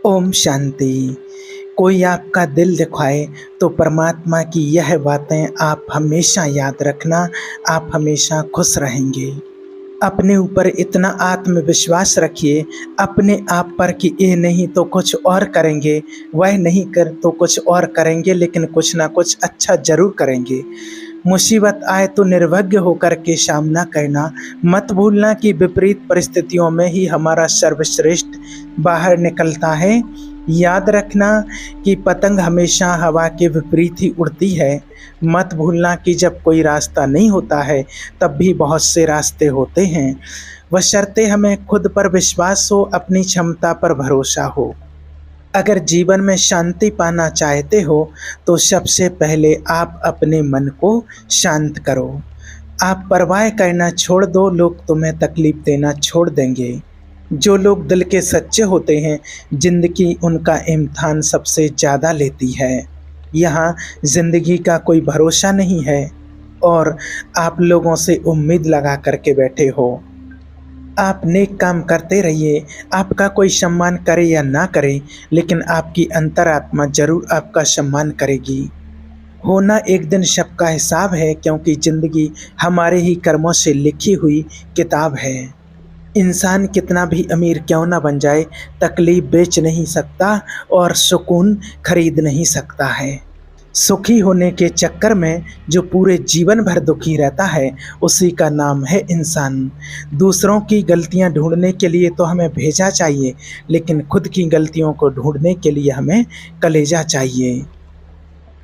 ओम शांति। कोई आपका दिल दुखाए तो परमात्मा की यह बातें आप हमेशा याद रखना, आप हमेशा खुश रहेंगे। अपने ऊपर इतना आत्मविश्वास रखिए अपने आप पर कि ये नहीं तो कुछ और करेंगे, वह नहीं कर तो कुछ और करेंगे, लेकिन कुछ ना कुछ अच्छा ज़रूर करेंगे। मुसीबत आए तो निर्भय होकर के सामना करना, मत भूलना कि विपरीत परिस्थितियों में ही हमारा सर्वश्रेष्ठ बाहर निकलता है। याद रखना कि पतंग हमेशा हवा के विपरीत ही उड़ती है। मत भूलना कि जब कोई रास्ता नहीं होता है तब भी बहुत से रास्ते होते हैं, बशर्ते हमें खुद पर विश्वास हो, अपनी क्षमता पर भरोसा हो। अगर जीवन में शांति पाना चाहते हो तो सबसे पहले आप अपने मन को शांत करो। आप परवाह करना छोड़ दो, लोग तुम्हें तकलीफ देना छोड़ देंगे। जो लोग दिल के सच्चे होते हैं, जिंदगी उनका इम्तिहान सबसे ज़्यादा लेती है। यहाँ जिंदगी का कोई भरोसा नहीं है और आप लोगों से उम्मीद लगा करके बैठे हो। आप नेक काम करते रहिए, आपका कोई सम्मान करे या ना करे, लेकिन आपकी अंतरात्मा जरूर आपका सम्मान करेगी। होना एक दिन सबका हिसाब है, क्योंकि ज़िंदगी हमारे ही कर्मों से लिखी हुई किताब है। इंसान कितना भी अमीर क्यों ना बन जाए, तकलीफ बेच नहीं सकता और सुकून खरीद नहीं सकता है। सुखी होने के चक्कर में जो पूरे जीवन भर दुखी रहता है, उसी का नाम है इंसान। दूसरों की गलतियां ढूंढने के लिए तो हमें भेजा चाहिए, लेकिन खुद की गलतियों को ढूंढने के लिए हमें कलेजा चाहिए।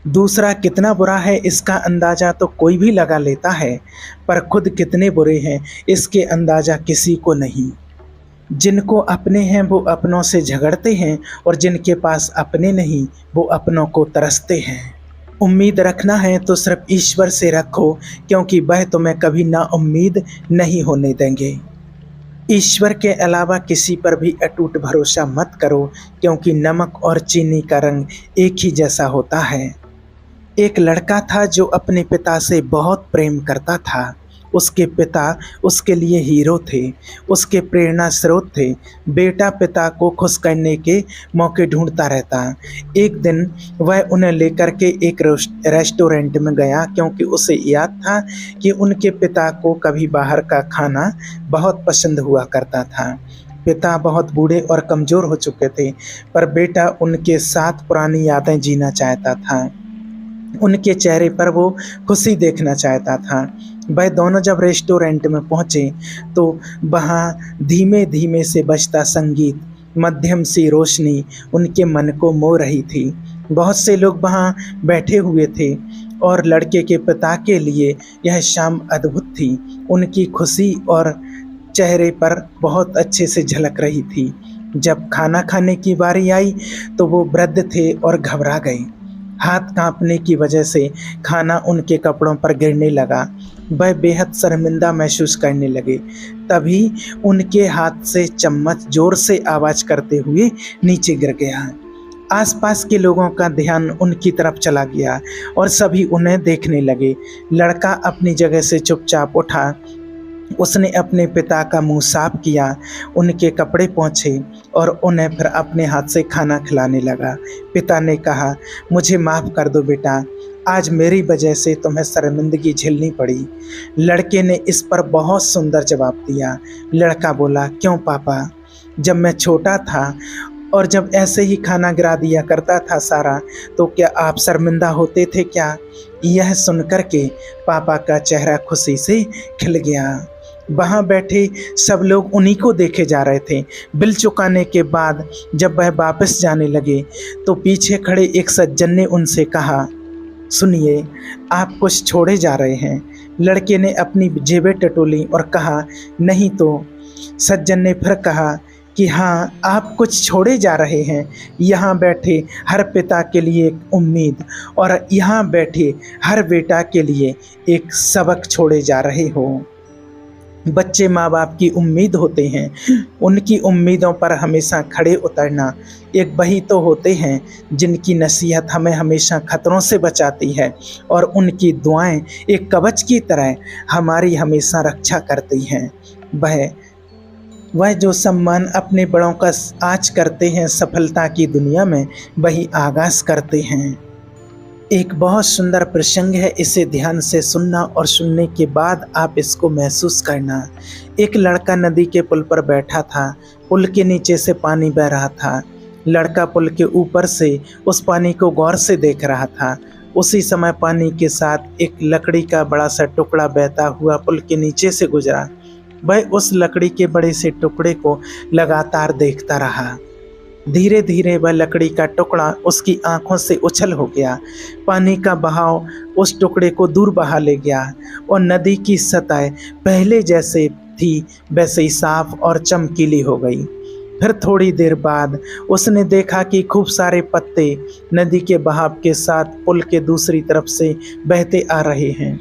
दूसरा कितना बुरा है इसका अंदाज़ा तो कोई भी लगा लेता है, पर खुद कितने बुरे हैं इसके अंदाज़ा किसी को नहीं। जिनको अपने हैं वो अपनों से झगड़ते हैं, और जिनके पास अपने नहीं वो अपनों को तरसते हैं। उम्मीद रखना है तो सिर्फ ईश्वर से रखो, क्योंकि वह तुम्हें कभी ना उम्मीद नहीं होने देंगे। ईश्वर के अलावा किसी पर भी अटूट भरोसा मत करो, क्योंकि नमक और चीनी का रंग एक ही जैसा होता है। एक लड़का था जो अपने पिता से बहुत प्रेम करता था। उसके पिता उसके लिए हीरो थे, उसके प्रेरणा स्रोत थे। बेटा पिता को खुश करने के मौके ढूंढता रहता। एक दिन वह उन्हें लेकर के एक रेस्टोरेंट में गया, क्योंकि उसे याद था कि उनके पिता को कभी बाहर का खाना बहुत पसंद हुआ करता था। पिता बहुत बूढ़े और कमज़ोर हो चुके थे, पर बेटा उनके साथ पुरानी यादें जीना चाहता था। उनके चेहरे पर वो खुशी देखना चाहता था। वह दोनों जब रेस्टोरेंट में पहुँचे तो वहाँ धीमे धीमे से बजता संगीत, मध्यम सी रोशनी उनके मन को मोह रही थी। बहुत से लोग वहाँ बैठे हुए थे और लड़के के पिता के लिए यह शाम अद्भुत थी। उनकी खुशी और चेहरे पर बहुत अच्छे से झलक रही थी। जब खाना खाने की बारी आई तो वो वृद्ध थे और घबरा गए। हाथ कांपने की वजह से खाना उनके कपड़ों पर गिरने लगा। वह बेहद शर्मिंदा महसूस करने लगे। तभी उनके हाथ से चम्मच जोर से आवाज़ करते हुए नीचे गिर गया। आसपास के लोगों का ध्यान उनकी तरफ चला गया और सभी उन्हें देखने लगे। लड़का अपनी जगह से चुपचाप उठा। उसने अपने पिता का मुंह साफ किया, उनके कपड़े पोंछे और उन्हें फिर अपने हाथ से खाना खिलाने लगा। पिता ने कहा, मुझे माफ़ कर दो बेटा, आज मेरी वजह से तुम्हें शर्मिंदगी झेलनी पड़ी। लड़के ने इस पर बहुत सुंदर जवाब दिया। लड़का बोला, क्यों पापा, जब मैं छोटा था और जब ऐसे ही खाना गिरा दिया करता था सारा, तो क्या आप शर्मिंदा होते थे क्या? यह सुनकर के पापा का चेहरा खुशी से खिल गया। वहाँ बैठे सब लोग उन्हीं को देखे जा रहे थे। बिल चुकाने के बाद जब वह वापस जाने लगे तो पीछे खड़े एक सज्जन ने उनसे कहा, सुनिए, आप कुछ छोड़े जा रहे हैं। लड़के ने अपनी जेबें टटोली और कहा, नहीं तो। सज्जन ने फिर कहा कि हाँ, आप कुछ छोड़े जा रहे हैं। यहाँ बैठे हर पिता के लिए एक उम्मीद, और यहाँ बैठे हर बेटा के लिए एक सबक छोड़े जा रहे हो। बच्चे माँ बाप की उम्मीद होते हैं, उनकी उम्मीदों पर हमेशा खड़े उतरना। एक वही तो होते हैं जिनकी नसीहत हमें हमेशा खतरों से बचाती है, और उनकी दुआएं एक कवच की तरह हमारी हमेशा रक्षा करती हैं। वह वह जो सम्मान अपने बड़ों का आज करते हैं सफलता की दुनिया में, वही आगाज करते हैं। एक बहुत सुंदर प्रसंग है, इसे ध्यान से सुनना और सुनने के बाद आप इसको महसूस करना। एक लड़का नदी के पुल पर बैठा था। पुल के नीचे से पानी बह रहा था। लड़का पुल के ऊपर से उस पानी को गौर से देख रहा था। उसी समय पानी के साथ एक लकड़ी का बड़ा सा टुकड़ा बहता हुआ पुल के नीचे से गुजरा। वह उस लकड़ी के बड़े से टुकड़े को लगातार देखता रहा। धीरे धीरे वह लकड़ी का टुकड़ा उसकी आंखों से उछल हो गया। पानी का बहाव उस टुकड़े को दूर बहा ले गया और नदी की सतह पहले जैसे थी वैसे ही साफ और चमकीली हो गई। फिर थोड़ी देर बाद उसने देखा कि खूब सारे पत्ते नदी के बहाव के साथ पुल के दूसरी तरफ से बहते आ रहे हैं।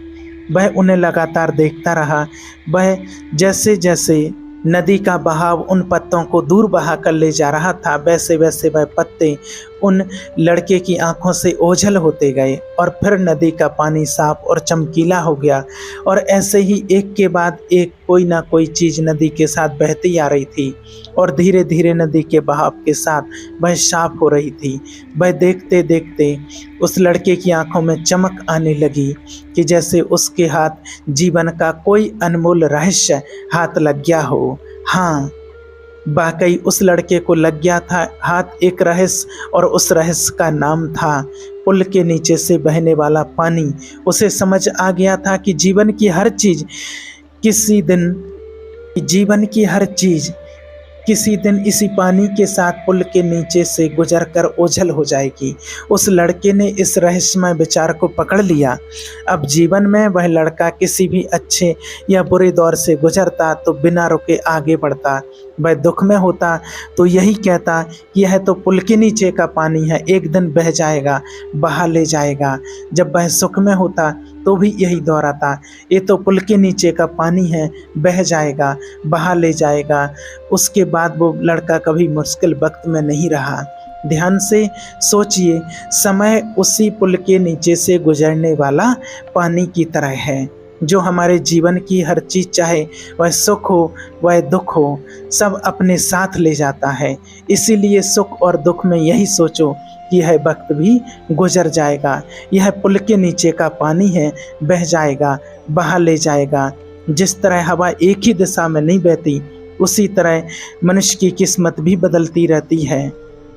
वह उन्हें लगातार देखता रहा। वह जैसे जैसे नदी का बहाव उन पत्तों को दूर बहा कर ले जा रहा था, वैसे वैसे वह पत्ते उन लड़के की आंखों से ओझल होते गए और फिर नदी का पानी साफ और चमकीला हो गया। और ऐसे ही एक के बाद एक कोई ना कोई चीज़ नदी के साथ बहती आ रही थी और धीरे धीरे नदी के बहाव के साथ वह साफ हो रही थी। वह देखते देखते उस लड़के की आंखों में चमक आने लगी कि जैसे उसके हाथ जीवन का कोई अनमोल रहस्य हाथ लग गया हो। हाँ, वाकई उस लड़के को लग गया था हाथ एक रहस्य, और उस रहस्य का नाम था पुल के नीचे से बहने वाला पानी। उसे समझ आ गया था कि जीवन की हर चीज़ किसी दिन इसी पानी के साथ पुल के नीचे से गुजरकर ओझल हो जाएगी। उस लड़के ने इस रहस्यमय विचार को पकड़ लिया। अब जीवन में वह लड़का किसी भी अच्छे या बुरे दौर से गुजरता तो बिना रुके आगे बढ़ता। वह दुख में होता तो यही कहता कि यह तो पुल के नीचे का पानी है, एक दिन बह जाएगा, बहा ले जाएगा। जब वह सुख में होता तो भी यही दोहराता, ये तो पुल के नीचे का पानी है, बह जाएगा, बहा ले जाएगा। उसके बाद वो लड़का कभी मुश्किल वक्त में नहीं रहा। ध्यान से सोचिए, समय उसी पुल के नीचे से गुजरने वाला पानी की तरह है जो हमारे जीवन की हर चीज़, चाहे वह सुख हो वह दुख हो, सब अपने साथ ले जाता है। इसीलिए सुख और दुख में यही सोचो कि यह वक्त भी गुजर जाएगा, यह पुल के नीचे का पानी है, बह जाएगा, बहा ले जाएगा। जिस तरह हवा एक ही दिशा में नहीं बहती, उसी तरह मनुष्य की किस्मत भी बदलती रहती है।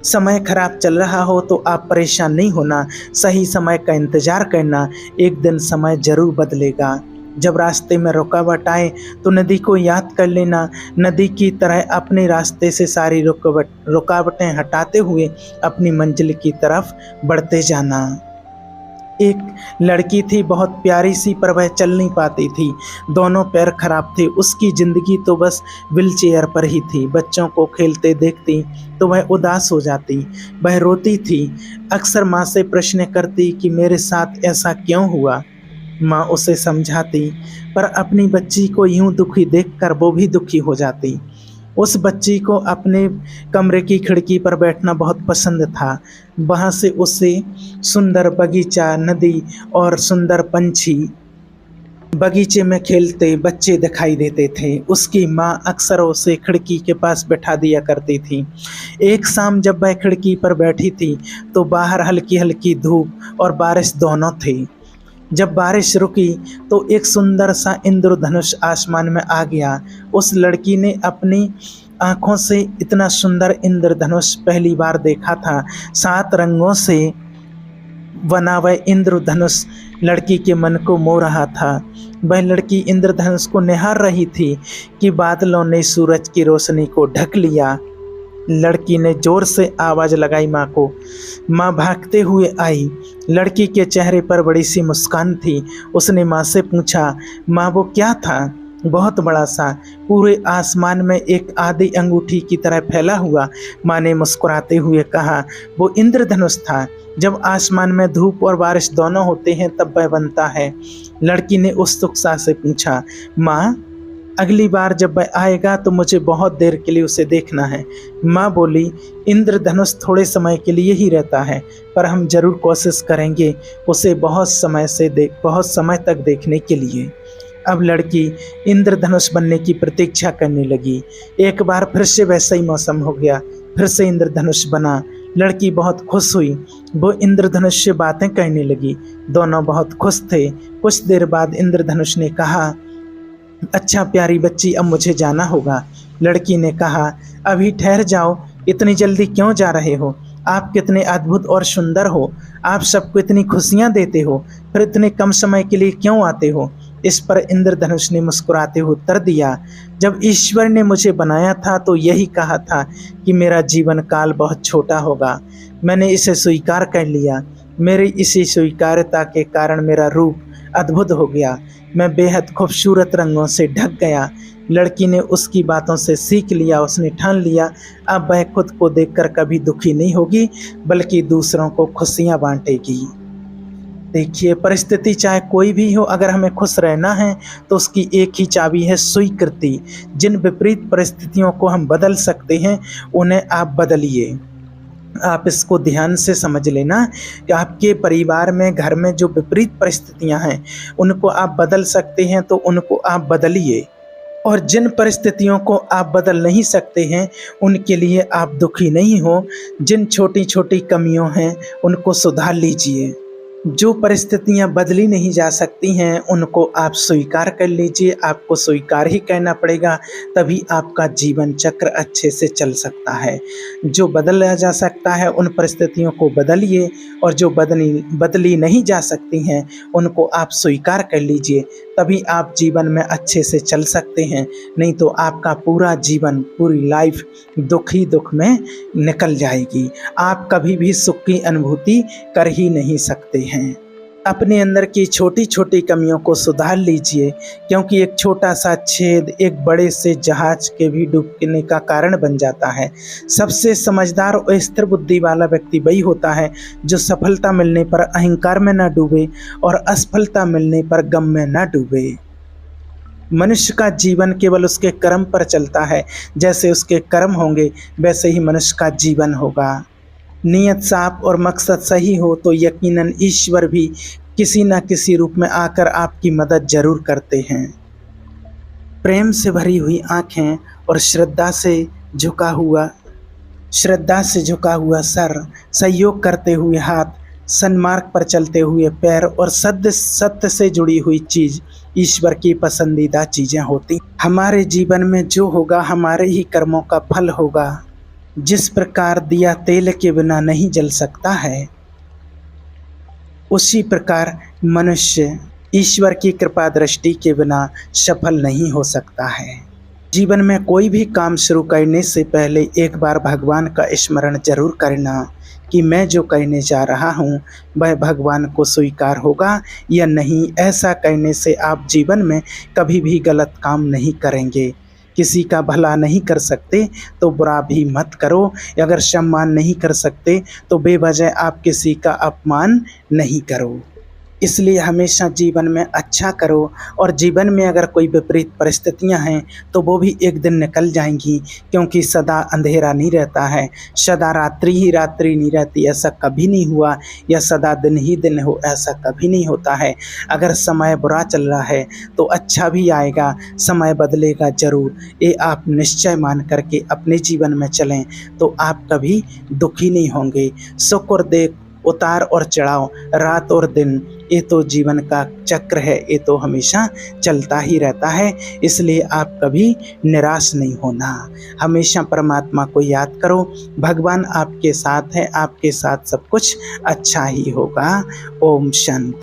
समय खराब चल रहा हो तो आप परेशान नहीं होना, सही समय का इंतज़ार करना, एक दिन समय ज़रूर बदलेगा। जब रास्ते में रुकावट आए तो नदी को याद कर लेना, नदी की तरह अपने रास्ते से सारी रुकावटें हटाते हुए अपनी मंजिल की तरफ बढ़ते जाना। एक लड़की थी बहुत प्यारी सी, पर वह चल नहीं पाती थी, दोनों पैर खराब थे। उसकी ज़िंदगी तो बस व्हीलचेयर पर ही थी। बच्चों को खेलते देखती तो वह उदास हो जाती, वह रोती थी। अक्सर माँ से प्रश्न करती कि मेरे साथ ऐसा क्यों हुआ। माँ उसे समझाती, पर अपनी बच्ची को यूं दुखी देखकर वो भी दुखी हो जाती। उस बच्ची को अपने कमरे की खिड़की पर बैठना बहुत पसंद था। वहाँ से उसे सुंदर बगीचा, नदी और सुंदर पंछी बगीचे में खेलते बच्चे दिखाई देते थे। उसकी माँ अक्सर उसे खिड़की के पास बैठा दिया करती थी। एक शाम जब वह खिड़की पर बैठी थी तो बाहर हल्की हल्की धूप और बारिश दोनों थी। जब बारिश रुकी तो एक सुंदर सा इंद्रधनुष आसमान में आ गया। उस लड़की ने अपनी आँखों से इतना सुंदर इंद्रधनुष पहली बार देखा था। 7 रंगों से बना वह इंद्रधनुष लड़की के मन को मोह रहा था। वह लड़की इंद्रधनुष को निहार रही थी कि बादलों ने सूरज की रोशनी को ढक लिया। लड़की ने जोर से आवाज़ लगाई माँ को। माँ भागते हुए आई। लड़की के चेहरे पर बड़ी सी मुस्कान थी। उसने माँ से पूछा, माँ वो क्या था? बहुत बड़ा सा, पूरे आसमान में एक आधी अंगूठी की तरह फैला हुआ। माँ ने मुस्कुराते हुए कहा, वो इंद्रधनुष था। जब आसमान में धूप और बारिश दोनों होते हैं तब वह बनता है। लड़की ने उत्सुकता से पूछा, माँ अगली बार जब वह आएगा तो मुझे बहुत देर के लिए उसे देखना है। माँ बोली, इंद्रधनुष थोड़े समय के लिए ही रहता है, पर हम जरूर कोशिश करेंगे उसे बहुत समय तक देखने के लिए। अब लड़की इंद्रधनुष बनने की प्रतीक्षा करने लगी। एक बार फिर से वैसा ही मौसम हो गया, फिर से इंद्रधनुष बना। लड़की बहुत खुश हुई, वो इंद्रधनुष से बातें कहने लगी। दोनों बहुत खुश थे। कुछ देर बाद इंद्रधनुष ने कहा, अच्छा प्यारी बच्ची, अब मुझे जाना होगा। लड़की ने कहा, अभी ठहर जाओ, इतनी जल्दी क्यों जा रहे हो? आप कितने अद्भुत और सुंदर हो, आप सबको इतनी खुशियाँ देते हो, फिर इतने कम समय के लिए क्यों आते हो? इस पर इंद्रधनुष ने मुस्कुराते हुए उत्तर दिया, जब ईश्वर ने मुझे बनाया था तो यही कहा था कि मेरा जीवन काल बहुत छोटा होगा। मैंने इसे स्वीकार कर लिया। मेरी इसी स्वीकार्यता के कारण मेरा रूप अद्भुत हो गया। मैं बेहद खूबसूरत रंगों से ढक गया। लड़की ने उसकी बातों से सीख लिया। उसने ठान लिया, अब वह खुद को देखकर कभी दुखी नहीं होगी, बल्कि दूसरों को खुशियाँ बांटेगी। देखिए, परिस्थिति चाहे कोई भी हो, अगर हमें खुश रहना है तो उसकी एक ही चाबी है, स्वीकृति। जिन विपरीत परिस्थितियों को हम बदल सकते हैं, उन्हें आप बदलिए। आप इसको ध्यान से समझ लेना कि आपके परिवार में, घर में जो विपरीत परिस्थितियां हैं, उनको आप बदल सकते हैं तो उनको आप बदलिए। और जिन परिस्थितियों को आप बदल नहीं सकते हैं, उनके लिए आप दुखी नहीं हो। जिन छोटी छोटी कमियों हैं, उनको सुधार लीजिए। जो परिस्थितियां बदली नहीं जा सकती हैं, उनको आप स्वीकार कर लीजिए। आपको स्वीकार ही करना पड़ेगा, तभी आपका जीवन चक्र अच्छे से चल सकता है। जो बदला जा सकता है, उन परिस्थितियों को बदलिए, और जो बदली नहीं जा सकती हैं, उनको आप स्वीकार कर लीजिए। तभी आप जीवन में अच्छे से चल सकते हैं। नहीं तो आपका पूरा जीवन, पूरी लाइफ दुख ही दुख में निकल जाएगी। आप कभी भी सुख की अनुभूति कर ही नहीं सकते हैं। अपने अंदर की छोटी छोटी कमियों को सुधार लीजिए, क्योंकि एक छोटा सा छेद एक बड़े से जहाज के भी डूबने का कारण बन जाता है। सबसे समझदार और स्थिर बुद्धि वाला व्यक्ति वही होता है जो सफलता मिलने पर अहंकार में न डूबे और असफलता मिलने पर गम में न डूबे। मनुष्य का जीवन केवल उसके कर्म पर चलता है। जैसे उसके कर्म होंगे, वैसे ही मनुष्य का जीवन होगा। नीयत साफ और मकसद सही हो तो यकीनन ईश्वर भी किसी न किसी रूप में आकर आपकी मदद जरूर करते हैं। प्रेम से भरी हुई आंखें और श्रद्धा से झुका हुआ सर, सहयोग करते हुए हाथ, सन्मार्ग पर चलते हुए पैर और सत्य से जुड़ी हुई चीज ईश्वर की पसंदीदा चीजें होती। हमारे जीवन में जो होगा, हमारे ही कर्मों का फल होगा। जिस प्रकार दिया तेल के बिना नहीं जल सकता है, उसी प्रकार मनुष्य ईश्वर की कृपा दृष्टि के बिना सफल नहीं हो सकता है। जीवन में कोई भी काम शुरू करने से पहले एक बार भगवान का स्मरण जरूर करना कि मैं जो करने जा रहा हूँ वह भगवान को स्वीकार होगा या नहीं। ऐसा करने से आप जीवन में कभी भी गलत काम नहीं करेंगे। किसी का भला नहीं कर सकते तो बुरा भी मत करो। अगर सम्मान नहीं कर सकते तो बेवजह आप किसी का अपमान नहीं करो। इसलिए हमेशा जीवन में अच्छा करो। और जीवन में अगर कोई विपरीत परिस्थितियां हैं तो वो भी एक दिन निकल जाएंगी, क्योंकि सदा अंधेरा नहीं रहता है, सदा रात्रि ही रात्रि नहीं रहती। ऐसा कभी नहीं हुआ, या सदा दिन ही दिन हो, ऐसा कभी नहीं होता है। अगर समय बुरा चल रहा है तो अच्छा भी आएगा, समय बदलेगा ज़रूर। ये आप निश्चय मान करके अपने जीवन में चलें तो आप कभी दुखी नहीं होंगे। सुख और दुख, उतार और चढ़ाव, रात और दिन, ये तो जीवन का चक्र है, ये तो हमेशा चलता ही रहता है। इसलिए आप कभी निराश नहीं होना। हमेशा परमात्मा को याद करो। भगवान आपके साथ है, आपके साथ सब कुछ अच्छा ही होगा। ओम शांति।